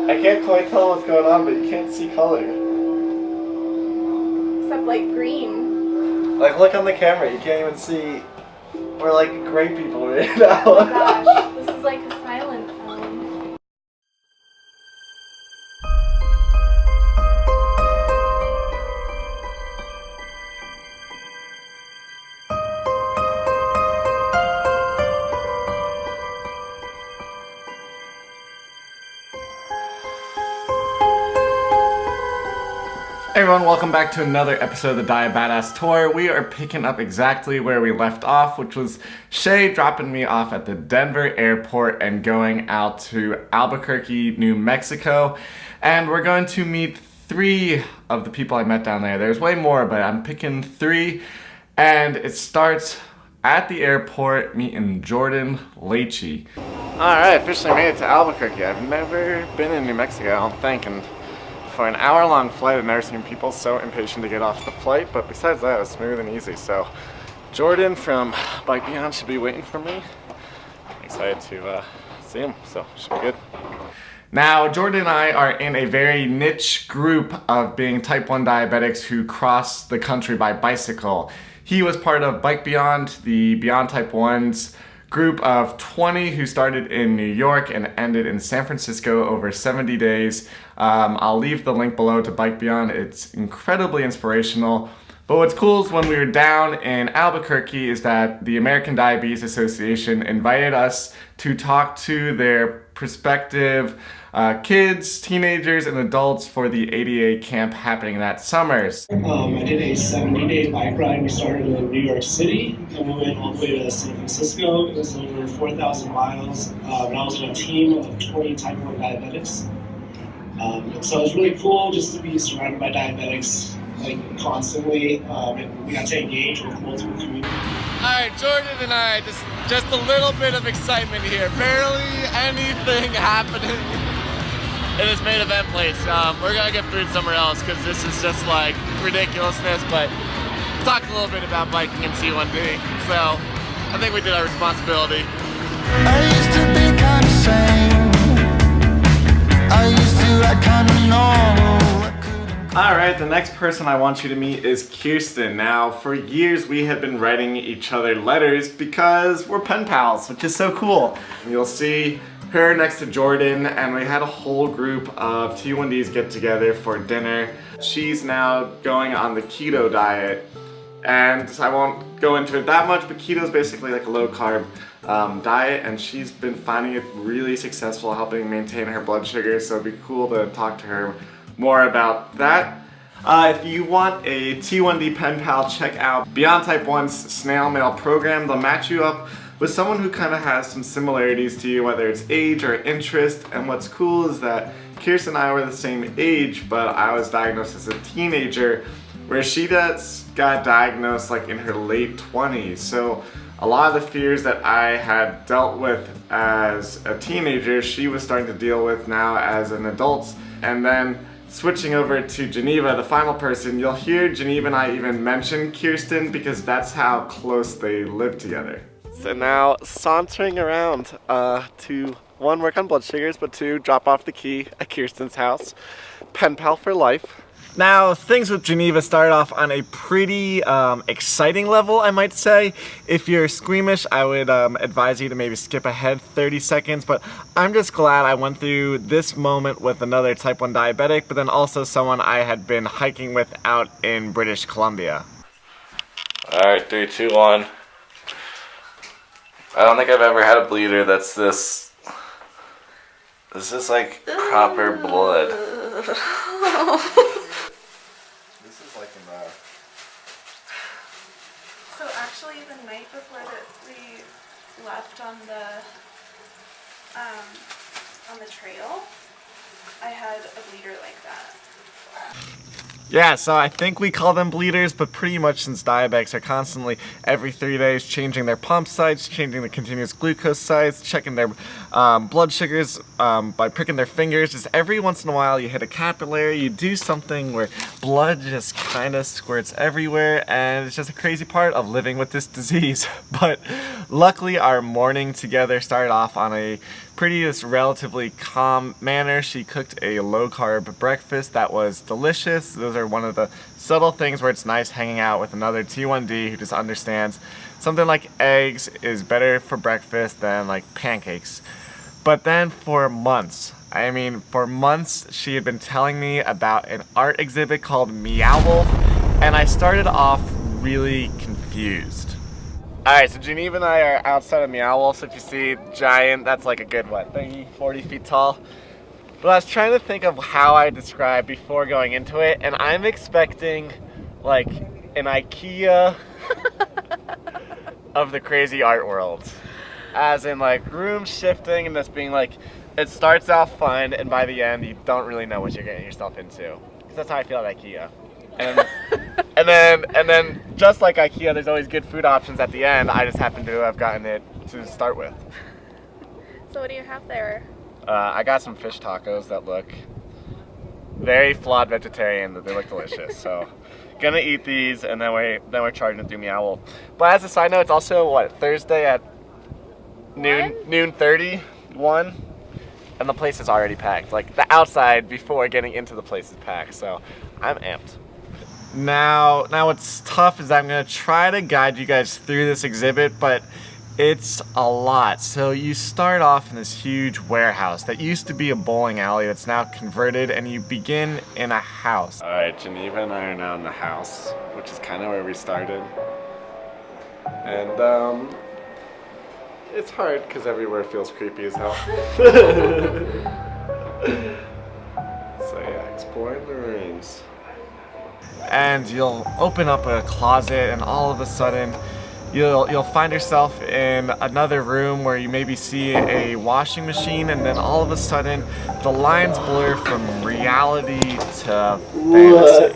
I can't quite tell what's going on, but you can't see color. Except like green. Like, look on the camera, you can't even see. We're like great people right now. Oh my gosh, this is like a silent film. Hey everyone, welcome back to another episode of the Diabadass Tour. We are picking up exactly where we left off, which was Shay dropping me off at the Denver airport and going out to Albuquerque, New Mexico. And we're going to meet 3 of the people I met down there. There's way more, but I'm picking 3. And it starts at the airport meeting Jordan Leachy. Alright, officially made it to Albuquerque. I've never been in New Mexico, I don't think. And for an hour-long flight, I've never seen people so impatient to get off the flight, but besides that, it was smooth and easy. So Jordan from Bike Beyond should be waiting for me. I'm excited to see him, so it should be good. Now, Jordan and I are in a very niche group of being type 1 diabetics who cross the country by bicycle. He was part of Bike Beyond, the Beyond Type 1's group of 20 who started in New York and ended in San Francisco over 70 days. I'll leave the link below to Bike Beyond. It's incredibly inspirational. But what's cool is when we were down in Albuquerque is that the American Diabetes Association invited us to talk to their prospective kids, teenagers, and adults for the ADA camp happening that summer. I did a 70-day bike ride. We started in New York City and we went all the way to San Francisco. It was over 4,000 miles. And I was on a team of 20 type 1 diabetics. And so it was really cool just to be surrounded by diabetics like constantly. And we got to engage with multiple communities. Alright, Jordan and I, just a little bit of excitement here. Barely anything happening in this main event place. We're gonna get food somewhere else because this is just like ridiculousness, but talk a little bit about biking in T1D. So I think we did our responsibility. I used to be kind of sane. I used to act kind of normal. Alright, the next person I want you to meet is Kirsten. Now, for years we have been writing each other letters because we're pen pals, which is so cool. You'll see her next to Jordan, and we had a whole group of T1Ds get together for dinner. She's now going on the keto diet, and I won't go into it that much, but keto is basically like a low-carb diet, and she's been finding it really successful, helping maintain her blood sugar, so it'd be cool to talk to her more about that. If you want a T1D pen pal, check out Beyond Type 1's snail mail program. They'll match you up with someone who kind of has some similarities to you, whether it's age or interest. And what's cool is that Kirsten and I were the same age, but I was diagnosed as a teenager, where she got diagnosed like in her late 20s. So a lot of the fears that I had dealt with as a teenager, she was starting to deal with now as an adult. And then switching over to Geneva, the final person, you'll hear Geneva and I even mention Kirsten because that's how close they live together. So now sauntering around to 1, work on blood sugars, but 2, drop off the key at Kirsten's house. Pen pal for life. Now, things with Geneva started off on a pretty exciting level, I might say. If you're squeamish, I would advise you to maybe skip ahead 30 seconds, but I'm just glad I went through this moment with another type 1 diabetic, but then also someone I had been hiking with out in British Columbia. Alright, 3, 2, 1. I don't think I've ever had a bleeder that's this is like proper blood. This is like a So actually, the night before that we left on the trail, I had a bleeder like that. Yeah, so I think we call them bleeders, but pretty much since diabetics are constantly every 3 days changing their pump sites, changing the continuous glucose sites, checking their blood sugars by pricking their fingers, just every once in a while you hit a capillary, you do something where blood just kind of squirts everywhere, and it's just a crazy part of living with this disease. But luckily our morning together started off on a prettiest, relatively calm manner. She cooked a low-carb breakfast that was delicious. Those are one of the subtle things where it's nice hanging out with another T1D who just understands something like eggs is better for breakfast than like pancakes. But then for months, she had been telling me about an art exhibit called Meow Wolf, and I started off really confused. Alright, so Geneva and I are outside of Meow Wolf, so if you see giant, that's like a good, 30, 40 feet tall. But I was trying to think of how I describe before going into it, and I'm expecting like an IKEA of the crazy art world. As in like room shifting and this being like, it starts out fun and by the end you don't really know what you're getting yourself into. Because that's how I feel at IKEA. And then just like IKEA, there's always good food options at the end. I just happen to have gotten it to start with. So what do you have there? I got some fish tacos that look very flawed vegetarian, but they look delicious. So gonna eat these and then we're charging it through Meow Wolf. But as a side note, it's also Thursday at noon 30, 1, and the place is already packed. Like the outside before getting into the place is packed, so I'm amped. Now what's tough is I'm gonna try to guide you guys through this exhibit, but it's a lot. So you start off in this huge warehouse that used to be a bowling alley that's now converted, and you begin in a house. All right, Geneva and I are now in the house, which is kind of where we started. And it's hard because everywhere feels creepy as hell. So yeah, exploring the rooms. And you'll open up a closet and all of a sudden you'll find yourself in another room where you maybe see a washing machine, and then all of a sudden the lines blur from reality to fantasy.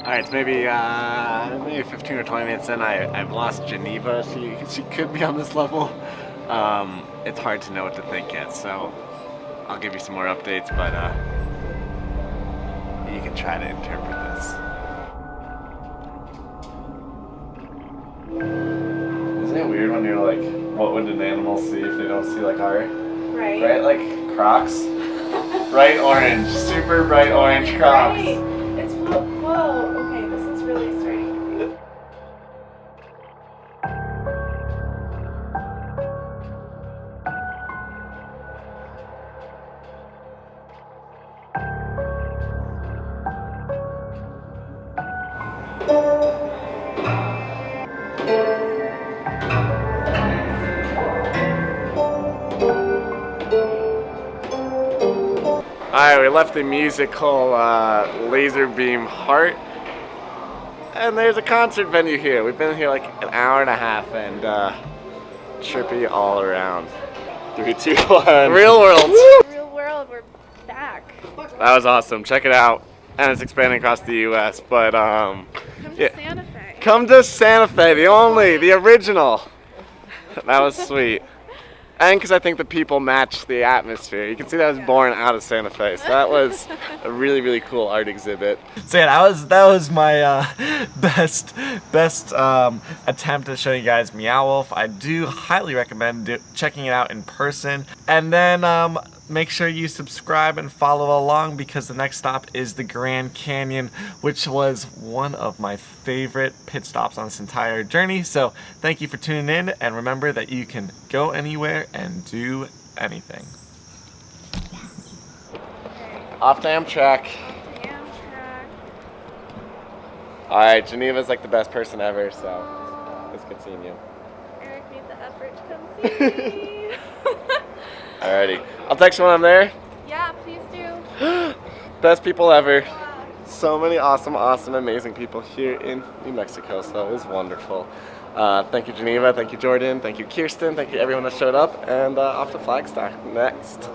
Alright, it's maybe 15 or 20 minutes in. I've lost Geneva. She could be on this level. It's hard to know what to think yet, so I'll give you some more updates, but you can try to interpret this. Isn't it weird when you're like, what would an animal see if they don't see like art? Right. Right? Like Crocs. Bright orange, super bright orange Crocs. Right. It's whoa. Okay, this is really starting to creep. Alright, we left the musical Laser Beam Heart, and there's a concert venue here. We've been here like an hour and a half, and trippy all around. 3, 2, 1. Real world! Real world, we're back. That was awesome. Check it out. And it's expanding across the U.S., but Come to Santa Fe. Come to Santa Fe, the original. That was sweet. And because I think the people match the atmosphere. You can see that was born out of Santa Fe. So that was a really, really cool art exhibit. So yeah, that was my best attempt to show you guys Meow Wolf. I do highly recommend checking it out in person. And then make sure you subscribe and follow along, because the next stop is the Grand Canyon, which was one of my favorite pit stops on this entire journey. So thank you for tuning in, and remember that you can go anywhere and do anything. Off to Amtrak. Alright, Geneva's like the best person ever, so it's good seeing you. Erik made the effort to come see me. Alrighty. I'll text you when I'm there. Yeah, please do. Best people ever. So many awesome, amazing people here in New Mexico, so it was wonderful. Thank you, Geneva. Thank you, Jordan. Thank you, Kirsten. Thank you, everyone that showed up. And off to Flagstaff next.